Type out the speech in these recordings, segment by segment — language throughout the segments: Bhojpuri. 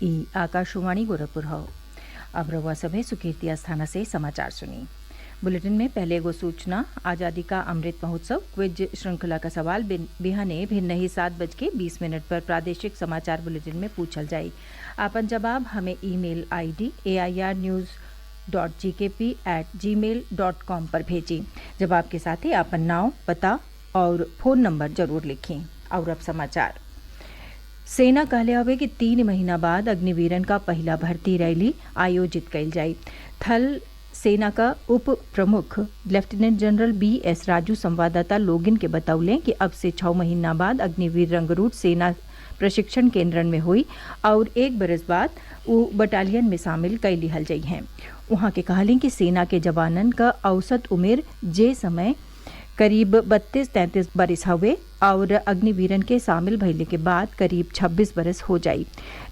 ई आकाशवाणी गोरखपुर हो। अब रउआ सभे सुकीर्ति अस्थाना से समाचार सुनी। बुलेटिन में पहले एगो सूचना। आज़ादी का अमृत महोत्सव क्विज श्रृंखला का सवाल बिहाने भिन्न ही 7:20 पर प्रादेशिक समाचार बुलेटिन में पूछल जाई। आपन जवाब हमें ईमेल ID airnews.gkp@gmail.com पर भेजी। जवाब के साथ ही आपन नाम, पता और फोन नंबर जरूर लिखें। और अब समाचार। सेना कहले हवे कि 3 महीना बाद अग्निवीरन का पहला भर्ती रैली आयोजित कइल जाई। थल सेना का उप प्रमुख लेफ्टिनेंट जनरल BS राजू संवाददाता लोगिन के बतौले कि अब से 6 महीना बाद अग्निवीर रंगरूट सेना प्रशिक्षण केंद्रन में हुई और 1 बरस बाद वो बटालियन में शामिल कई लिहल जाई हैं। वहाँ के कहलें कि सेना के जवानन का औसत उम्र जे समय करीब 32-33 बरस हवे और अग्निवीरन के शामिल भइले के बाद करीब 26 बरस हो जाई।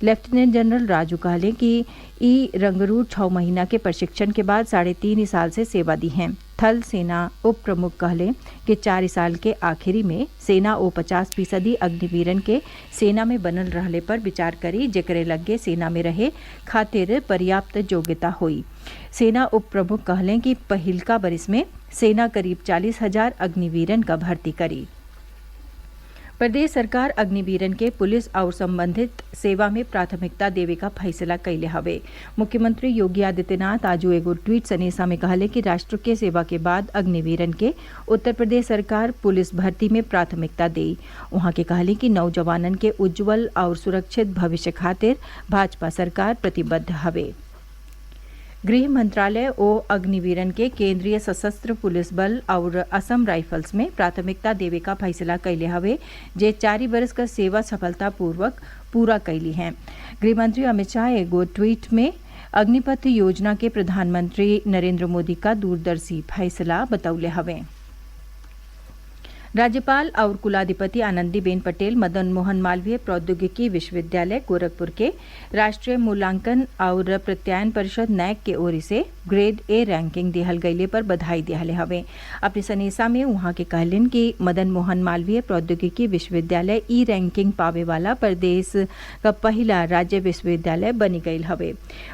लेफ्टिनेंट जनरल राजू कहले कि ई रंगरूट 6 महीना के प्रशिक्षण के बाद 3.5 साल से सेवा दी हैं। थल सेना उप प्रमुख कहले कि 4 साल के आखिरी में सेना ओ 50% अग्निवीरन के सेना में बनल रहले पर विचार करी, जेकरे लगे सेना में रहे खातिर पर्याप्त योग्यता हुई। सेना उप प्रमुख कहले कि पहिलका बरिस में सेना करीब 40,000 अग्निवीरन का भर्ती करी। प्रदेश सरकार अग्निवीरन के पुलिस और संबंधित सेवा में प्राथमिकता देवे का फैसला कैले हवे। मुख्यमंत्री योगी आदित्यनाथ आज एगो ट्वीट सनेसा में कहले कि राष्ट्र के सेवा के बाद अग्निवीरन के उत्तर प्रदेश सरकार पुलिस भर्ती में प्राथमिकता देई। वहाँ के कहले कि नौजवानन के उज्जवल और सुरक्षित भविष्य खातिर भाजपा सरकार प्रतिबद्ध हवे। गृह मंत्रालय ओ अग्निवीरन के केंद्रीय सशस्त्र पुलिस बल और असम राइफल्स में प्राथमिकता देवे का फैसला कैले हवे, जे 4 बरस का सेवा सफलतापूर्वक पूरा कैली हैं। गृहमंत्री अमित शाह एगो ट्वीट में अग्निपथ योजना के प्रधानमंत्री नरेंद्र मोदी का दूरदर्शी फैसला बतौले हवे। राज्यपाल और कुलाधिपति आनंदीबेन पटेल मदन मोहन मालवीय प्रौद्योगिकी विश्वविद्यालय गोरखपुर के राष्ट्रीय मूल्यांकन और प्रत्यायन परिषद NAAC के ओर से ग्रेड A रैंकिंग दिहल गईले पर बधाई दिहले हवे। अपने सनेसा में वहाँ के कहलिन कि मदन मोहन मालवीय प्रौद्योगिकी विश्वविद्यालय ई रैंकिंग पावे वाला प्रदेश का पहला राज्य विश्वविद्यालय बनी गईल हवे।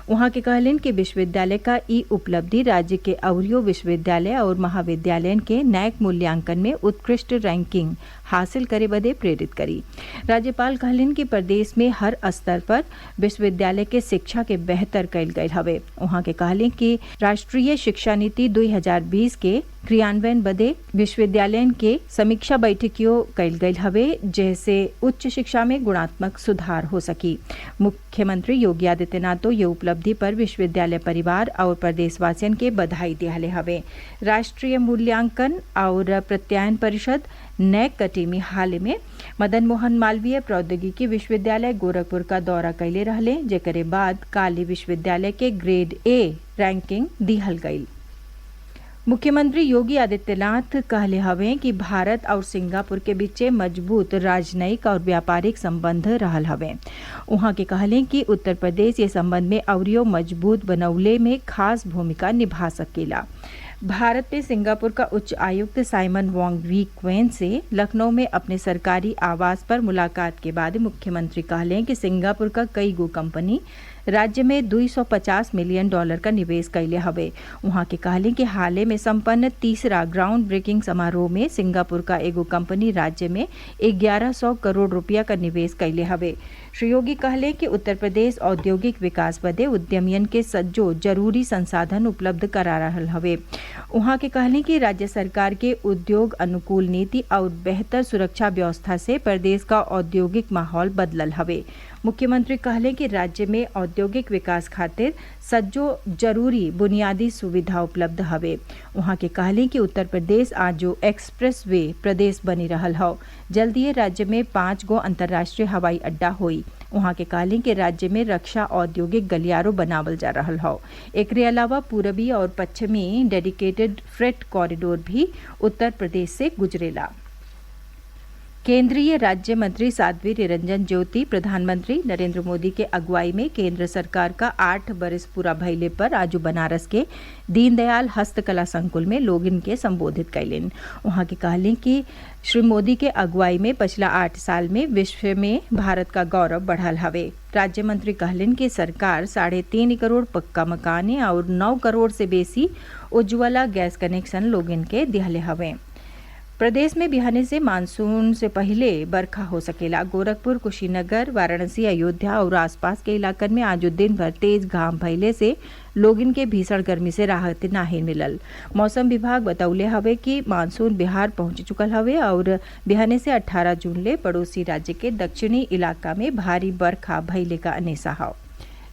वहाँ के कहलिन कि विश्वविद्यालय का ई उपलब्धि राज्य के अवरियो विश्वविद्यालय और महाविद्यालय के NAAC मूल्यांकन में उत्कृष्ट रैंकिंग हासिल करे बदे प्रेरित करी। राज्यपाल कहलिन कि प्रदेश में हर स्तर पर विश्वविद्यालय के शिक्षा के बेहतर कैल गए हवे। वहाँ के कहलिन कि राष्ट्रीय शिक्षा नीति 2020 के क्रियान्वयन बदे विश्वविद्यालय के समीक्षा बैठकियों कैल गई हवे, जैसे उच्च शिक्षा में गुणात्मक सुधार हो सकी। मुख्यमंत्री योगी आदित्यनाथ तो ये उपलब्धि पर विश्वविद्यालय परिवार और प्रदेशवासियों के बधाई दिहले हवे। राष्ट्रीय मूल्यांकन और प्रत्यायन परिषद NAAC का टीमी हाल में मदन मोहन मालवीय प्रौद्योगिकी विश्वविद्यालय गोरखपुर का दौरा कैले रहले, जेकरे बाद काली विश्वविद्यालय के ग्रेड A रैंकिंग दिहल गई। मुख्यमंत्री योगी आदित्यनाथ कहले हवे कि भारत और सिंगापुर के बीच मजबूत राजनयिक और व्यापारिक संबंध रहल हवे। वहाँ के कहले कि उत्तर प्रदेश ये संबंध में अवरियो मजबूत बनौले में खास भूमिका निभा सकेला। भारत में सिंगापुर का उच्च आयुक्त साइमन वांग वी क्वेन से लखनऊ में अपने सरकारी आवास पर मुलाकात के बाद मुख्यमंत्री कहले कि सिंगापुर का कई गो कंपनी राज्य में $250 मिलियन का निवेश कैले हवे। वहाँ के कहले कि हाल में संपन्न तीसरा ग्राउंड ब्रेकिंग समारोह में सिंगापुर का एगो कंपनी राज्य में 1100 करोड़ रुपया का निवेश कैले हवे। श्री योगी कहले कि उत्तर प्रदेश औद्योगिक विकास बदे उद्यमियन के सज्जो जरूरी संसाधन उपलब्ध करा रहल हवे। वहाँ के कहले कि राज्य सरकार के उद्योग अनुकूल नीति और बेहतर सुरक्षा व्यवस्था से प्रदेश का औद्योगिक माहौल बदलल हवे। मुख्यमंत्री कहले कि राज्य में औद्योगिक विकास खातिर सज्जो जरूरी बुनियादी सुविधा उपलब्ध हवे। वहाँ के कहले कि उत्तर प्रदेश आज जो एक्सप्रेस वे प्रदेश बनी रहल हौ, जल्दी राज्य में 5 गो अंतर्राष्ट्रीय हवाई अड्डा होई। वहाँ के कहले कि राज्य में रक्षा औद्योगिक गलियारो बनावल जा रहल हौ। एकरे अलावा पूरबी और पश्चिमी डेडिकेटेड फ्रेट कॉरिडोर भी उत्तर प्रदेश से गुजरेला। केंद्रीय राज्य मंत्री साध्वी निरंजन ज्योति प्रधानमंत्री नरेंद्र मोदी के अगुवाई में केंद्र सरकार का 8 बरिस पूरा भइले पर आज बनारस के दीनदयाल हस्तकला संकुल में लोग इनके संबोधित कैलिन। वहां के कहलें कि श्री मोदी के अगुवाई में पिछला 8 साल में विश्व में भारत का गौरव बढ़ल हवे। राज्य मंत्री कहलिन कि सरकार 3.5 करोड़ पक्का मकाने और 9 करोड़ से बेसी उज्ज्वला गैस कनेक्शन लोग इनके दिहले हवे। प्रदेश में बिहाने से मानसून से पहले बरखा हो सकेला। गोरखपुर, कुशीनगर, वाराणसी, अयोध्या और आसपास के इलाकन में आज दिन भर तेज घाम भइले से लोगन के भीषण गर्मी से राहत नाही मिलल। मौसम विभाग बतौले हवे कि मानसून बिहार पहुंच चुकल हवे और बिहाने से 18 जून ले पड़ोसी राज्य के दक्षिणी इलाका में भारी बरखा भइले का अनेसा हौ।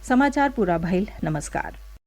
समाचार पूरा भइल। नमस्कार।